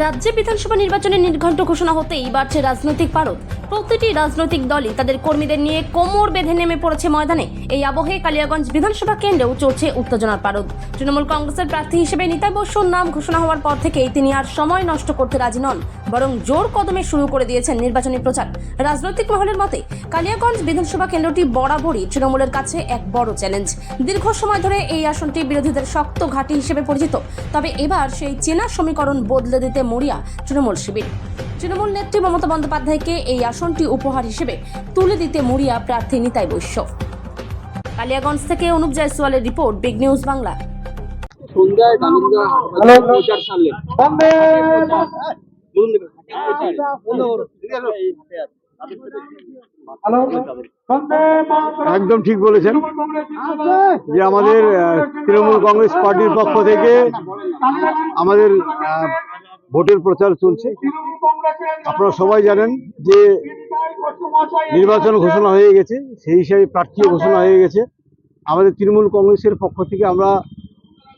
রাজ্যে বিধানসভা নির্বাচনের নির্ঘণ্ট ঘোষণা হতেই বাড়ছে রাজনৈতিক পারদ। প্রতিটি রাজনৈতিক দলই তাদের কর্মীদের নিয়ে কোমর বেঁধে নেমে পড়েছে ময়দানে। এই আবহে কালিয়াগঞ্জ বিধানসভা কেন্দ্রেও চলছে উত্তেজনার পারদ। তৃণমূল কংগ্রেসের প্রার্থী হিসেবে নিতাই বসুর নাম ঘোষণা হওয়ার পর থেকেই তিনি আর সময় নষ্ট করতে রাজি নন, বরং জোর কদমে শুরু করে দিয়েছেন নির্বাচনী প্রচার। রাজনৈতিক মহলের মতে কালিয়াগঞ্জ বিধানসভা কেন্দ্রটি বরাবরই তৃণমূলের কাছে এক বড় চ্যালেঞ্জ। দীর্ঘ সময় ধরে এই আসনটি বিরোধীদের শক্ত ঘাঁটি হিসেবে পরিচিত। তবে এবার সেই চেনা সমীকরণ বদলে দিতে মরিয়া তৃণমূল শিবির। তৃণমূল নেত্রী মমতা বন্দ্যোপাধ্যায়কে এই আসনটি উপহার হিসেবে তুলে দিতে মরিয়া প্রার্থী নিতাই বৈশ্য। কালিয়াগঞ্জ থেকে অনুপ জয়সওয়ালের রিপোর্ট, বিগ নিউজ বাংলা। সন্ধ্যায় প্রচার সারলেন। একদম ঠিক বলেছেন যে আমাদের তৃণমূল কংগ্রেস পার্টির পক্ষ থেকে আমাদের ভোটের প্রচার চলছে। আপনারা সবাই জানেন যে নির্বাচন ঘোষণা হয়ে গেছে, সেই হিসাবে প্রার্থীও ঘোষণা হয়ে গেছে। আমাদের তৃণমূল কংগ্রেসের পক্ষ থেকে আমরা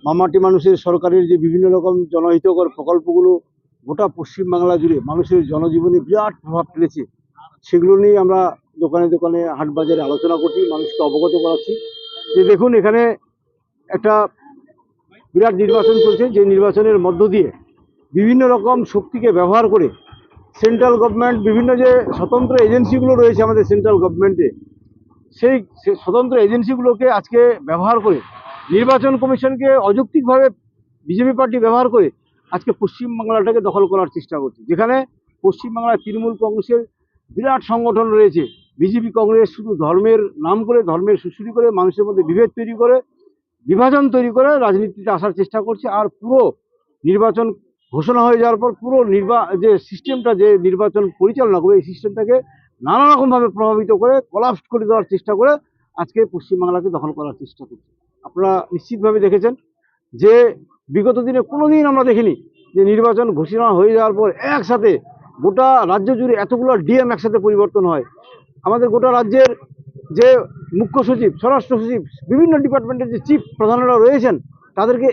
মামাটি মানুষের সরকারের যে বিভিন্ন রকম জনহিতকর প্রকল্পগুলো গোটা পশ্চিমবাংলা জুড়ে মানুষের জনজীবনে বিরাট প্রভাব ফেলেছে, সেগুলো নিয়ে আমরা দোকানে দোকানে হাট বাজারে আলোচনা করছি, মানুষকে অবগত করাচ্ছি যে দেখুন এখানে একটা বিরাট নির্বাচন চলছে, যে নির্বাচনের মধ্য দিয়ে বিভিন্ন রকম শক্তিকে ব্যবহার করে সেন্ট্রাল গভর্নমেন্ট, বিভিন্ন যে স্বতন্ত্র এজেন্সিগুলো রয়েছে আমাদের সেন্ট্রাল গভর্নমেন্টে, সেই স্বতন্ত্র এজেন্সিগুলোকে আজকে ব্যবহার করে নির্বাচন কমিশনকে অযৌক্তিকভাবে বিজেপি পার্টি ব্যবহার করে আজকে পশ্চিমবাংলাটাকে দখল করার চেষ্টা করছে। যেখানে পশ্চিমবাংলায় তৃণমূল কংগ্রেসের বিরাট সংগঠন রয়েছে, বিজেপি কংগ্রেস শুধু ধর্মের নাম করে, ধর্মের সুশ্রী করে, মানুষের মধ্যে বিভেদ তৈরি করে, বিভাজন তৈরি করে রাজনীতিতে আসার চেষ্টা করছে। আর পুরো নির্বাচন ঘোষণা হয়ে যাওয়ার পর পুরো যে সিস্টেমটা, যে নির্বাচন পরিচালনা করবে, এই সিস্টেমটাকে নানা রকমভাবে প্রভাবিত করে কলাপস করে দেওয়ার চেষ্টা করে আজকে পশ্চিমবাংলাকে দখল করার চেষ্টা করছে। আপনারা নিশ্চিতভাবে দেখেছেন যে বিগত দিনে কোনোদিন আমরা দেখিনি যে নির্বাচন ঘোষণা হয়ে যাওয়ার পর একসাথে গোটা রাজ্য জুড়ে এতগুলো ডিএম একসাথে পরিবর্তন হয়। আমাদের গোটা রাজ্যের যে মুখ্য সচিব, স্বরাষ্ট্র সচিব, বিভিন্ন ডিপার্টমেন্টের যে চিফ প্রধানরা রয়েছেন, তাদেরকে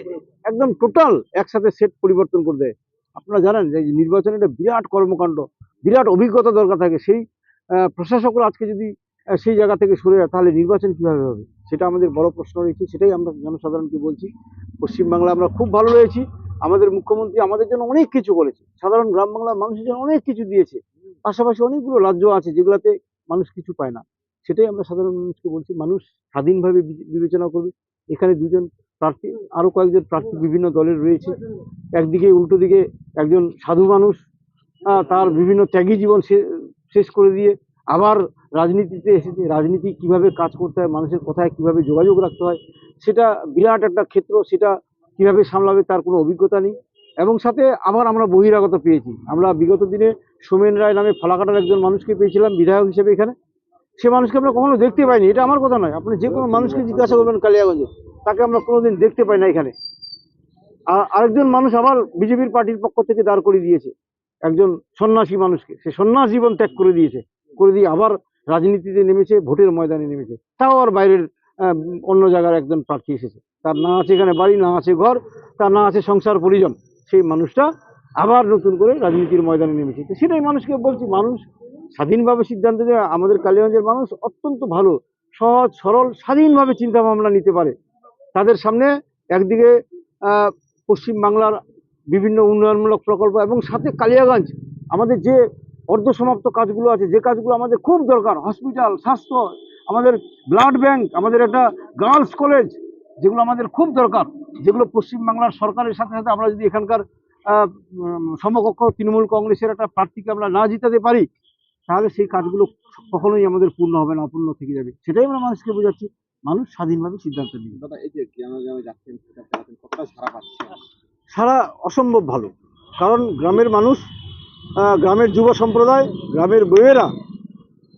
একদম টোটাল একসাথে সেট পরিবর্তন করে দেয়। আপনারা জানেন যে নির্বাচনের একটা বিরাট কর্মকাণ্ড, বিরাট অভিজ্ঞতা দরকার থাকে। সেই প্রশাসকরা আজকে যদি সেই জায়গা থেকে সরে যায়, তাহলে নির্বাচন কীভাবে হবে, সেটা আমাদের বড় প্রশ্ন রয়েছে। সেটাই আমরা জনসাধারণকে বলছি, পশ্চিমবাংলা আমরা খুব ভালো রয়েছি। আমাদের মুখ্যমন্ত্রী আমাদের জন্য অনেক কিছু করেছে, সাধারণ গ্রাম বাংলার মানুষের জন্য অনেক কিছু দিয়েছে। পাশাপাশি অনেকগুলো রাজ্য আছে যেগুলোতে মানুষ কিছু পায় না। সেটাই আমরা সাধারণ মানুষকে বলছি, মানুষ স্বাধীনভাবে বিবেচনা করবে। এখানে দুজন প্রার্থী, আরও কয়েকজন প্রার্থী বিভিন্ন দলের রয়েছে। একদিকে উল্টো দিকে একজন সাধু মানুষ, তার বিভিন্ন ত্যাগী জীবন শেষ করে দিয়ে আবার রাজনীতিতে এসেছে। রাজনীতি কিভাবে কাজ করতে হয়, মানুষের কথায় কিভাবে যোগাযোগ রাখতে হয়, সেটা বিরাট একটা ক্ষেত্র। সেটা কিভাবে সামলাবে তার কোনো অভিজ্ঞতা নেই। এবং সাথে আবার আমরা বহিরাগত পেয়েছি। আমরা বিগত দিনে সোমেন রায় নামে ফালাকাটার একজন মানুষকে পেয়েছিলাম বিধায়ক হিসেবে এখানে। সে মানুষকে আমরা কখনো দেখতে পাইনি। এটা আমার কথা নয়, আপনি যে কোনো মানুষকে জিজ্ঞাসা করবেন কালিয়াগঞ্জে, তাকে আমরা কোনোদিন দেখতে পাই না এখানে। আরেকজন মানুষ আবার বিজেপির পার্টির পক্ষ থেকে দাঁড় করিয়ে দিয়েছে একজন সন্ন্যাসী মানুষকে। সে সন্ন্যাস জীবন ত্যাগ করে দিয়ে আবার রাজনীতিতে নেমেছে, ভোটের ময়দানে নেমেছে। তাও আর বাইরের অন্য জায়গার একজন প্রার্থী এসেছে, তার না আছে এখানে বাড়ি, না আছে ঘর, তার না আছে সংসার পরিজন। সেই মানুষটা আবার নতুন করে রাজনীতির ময়দানে নেমেছে। তো সেটাই মানুষকে বলছি, মানুষ স্বাধীনভাবে সিদ্ধান্ত নেয়। আমাদের কালিয়াগঞ্জের মানুষ অত্যন্ত ভালো, সহজ সরল, স্বাধীনভাবে চিন্তা ভাবনা নিতে পারে। তাদের সামনে একদিকে পশ্চিমবাংলার বিভিন্ন উন্নয়নমূলক প্রকল্প এবং সাথে কালিয়াগঞ্জ আমাদের যে অর্ধসমাপ্ত কাজগুলো আছে, যে কাজগুলো আমাদের খুব দরকার, হসপিটাল, স্বাস্থ্য, আমাদের ব্লাড ব্যাংক, আমাদের একটা গার্লস কলেজ, যেগুলো আমাদের খুব দরকার, যেগুলো পশ্চিমবাংলার সরকারের সাথে সাথে আমরা যদি এখানকার সমকক্ষ তৃণমূল কংগ্রেসের একটা প্রার্থীকে আমরা না জিতাতে পারি, তাহলে সেই কাজগুলো কখনোই আমাদের পূর্ণ হবে না, অপূর্ণ থেকে যাবে। সেটাই আমরা মানুষকে বোঝাচ্ছি, মানুষ স্বাধীনভাবে সিদ্ধান্ত নেবে। দাদা, এই যে গ্রামে গ্রামে যাচ্ছেন, কতটা সারা পাচ্ছে? সারা অসম্ভব ভালো, কারণ গ্রামের মানুষ, গ্রামের যুব সম্প্রদায়, গ্রামের বইয়েরা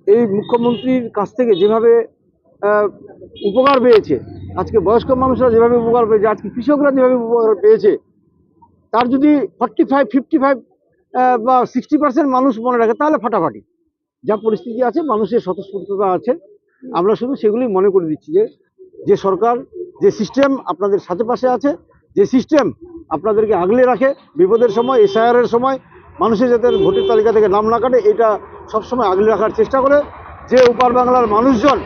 এই মুখ্যমন্ত্রীর কাছ থেকে যেভাবে উপকার পেয়েছে, আজকে বয়স্ক মানুষরা যেভাবে উপকার পেয়েছে, আজকে কৃষকরা যেভাবে উপকার পেয়েছে, তার যদি 45, 55 বা 60% মানুষ মনে রাখে, তাহলে ফাটাফাটি। যা পরিস্থিতি আছে, মানুষের স্বতঃস্ফূর্ততা আছে, আমরা শুধু সেগুলি মনে করে দিচ্ছি যে সরকার, যে সিস্টেম আপনাদের সাথে পাশে আছে, যে সিস্টেম আপনাদেরকে আগলে রাখে বিপদের সময়, এসআইআর এর সময় মানুষের যাতে ভোটের তালিকা থেকে নাম না কাটে, এটা সবসময় আগলে রাখার চেষ্টা করে। যে ওপার বাংলার মানুষজন,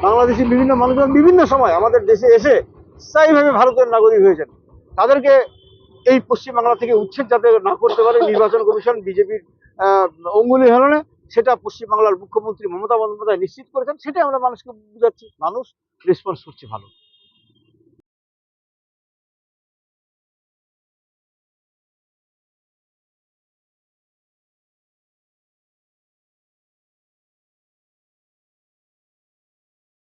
বাংলাদেশি বিভিন্ন মানুষজন বিভিন্ন সময় আমাদের দেশে এসে স্থায়ীভাবে ভারতের নাগরিক হয়েছেন, তাদেরকে এই পশ্চিমবাংলা থেকে উচ্ছেদ যাতে না করতে পারে নির্বাচন কমিশন বিজেপির অঙ্গুলি হেলনে, সেটা পশ্চিমবাংলার মুখ্যমন্ত্রী মমতা বন্দ্যোপাধ্যায় নিশ্চিত করেছেন। সেটাই আমরা মানুষকে বুঝাচ্ছি, মানুষ রেসপন্স করছে ভালো।